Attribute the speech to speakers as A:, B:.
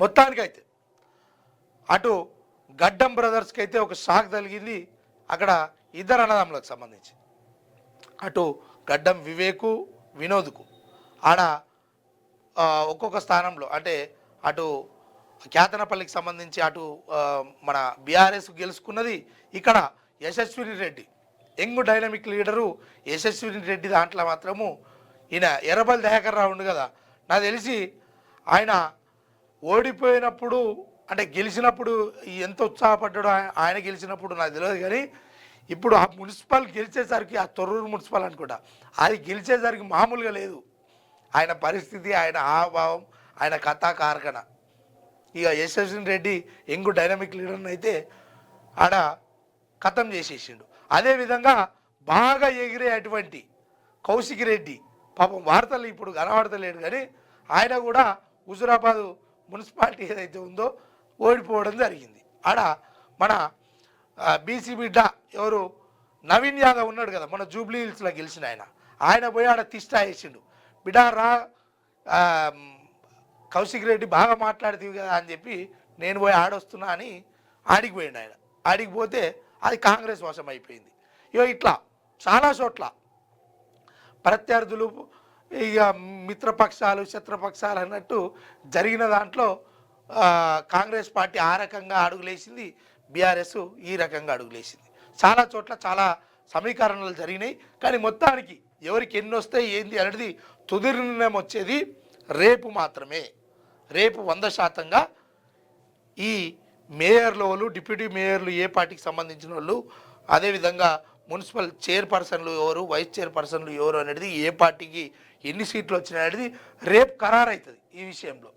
A: మొత్తానికైతే అటు గడ్డం బ్రదర్స్కి అయితే ఒక షాక్ తగిలింది. అక్కడ ఇద్దరు అన్నదమ్ములకు సంబంధించి అటు గడ్డం వివేకు వినోద్కు ఆడ ఒక్కొక్క స్థానంలో అంటే అటు కేతనపల్లికి సంబంధించి అటు మన బీఆర్ఎస్ గెలుచుకున్నది. ఇక్కడ యశస్విని రెడ్డి యంగ్ డైనమిక్ లీడరు యశస్విని రెడ్డి దాంట్లో మాత్రము ఈయన ఎర్రబల్లి దయాకర్ రావు ఉండు కదా, నాకు తెలిసి ఆయన ఓడిపోయినప్పుడు అంటే గెలిచినప్పుడు ఎంత ఉత్సాహపడ్డాడో ఆయన గెలిచినప్పుడు నాకు తెలియదు. కానీ ఇప్పుడు ఆ మున్సిపల్ గెలిచేసరికి ఆ తొర్రూరు మున్సిపల్ అనుకుంటా అది గెలిచేసరికి మామూలుగా లేదు ఆయన పరిస్థితి, ఆయన హావభావం, ఆయన కథా కార్ఖన. ఇక యశస్విని రెడ్డి యంగ్ డైనమిక్ లీడర్ని అయితే ఆడ ఖతం చేసేసిండు. అదేవిధంగా బాగా ఎగిరే అటువంటి కౌశిక్ రెడ్డి పాపం వార్తలు ఇప్పుడు కనబడతలేడు, కానీ ఆయన కూడా హుజురాబాద్ మున్సిపాలిటీ ఏదైతే ఉందో ఓడిపోవడం జరిగింది. ఆడ మన బీసీ బిడ్డ ఎవరు నవీన్ యాదవ్ ఉన్నాడు కదా, మన జూబ్లీ హిల్స్లో గెలిచిన ఆయన పోయి ఆడ తిష్టా వేసిండు. బిడ్డ రా కౌశిక్ రెడ్డి బాగా మాట్లాడుతీవి కదా అని చెప్పి నేను పోయి ఆడొస్తున్నా అని ఆడికి పోయిండు. ఆయన ఆడికి పోతే అది కాంగ్రెస్ వశం అయిపోయింది. ఇక ఇట్లా చాలా చోట్ల ప్రత్యర్థులు ఇక మిత్రపక్షాలు శత్రుపక్షాలు అన్నట్టు జరిగిన దాంట్లో కాంగ్రెస్ పార్టీ ఆ రకంగా అడుగులేసింది, బీఆర్ఎస్ ఈ రకంగా అడుగులేసింది. చాలా చోట్ల చాలా సమీకరణలు జరిగినాయి. కానీ మొత్తానికి ఎవరికి ఎన్ని వస్తాయి ఏంది అనేది తుది నిర్ణయం వచ్చేది రేపు మాత్రమే. రేపు 100%గా ఈ మేయర్ల వాళ్ళు డిప్యూటీ మేయర్లు ఏ పార్టీకి సంబంధించిన వాళ్ళు, అదేవిధంగా మున్సిపల్ చైర్పర్సన్లు ఎవరు వైస్ చైర్పర్సన్లు ఎవరు అనేది ఏ పార్టీకి ఎన్ని సీట్లు వచ్చినాయి అనేది రేపు ఖరారు అవుతుంది ఈ విషయంలో.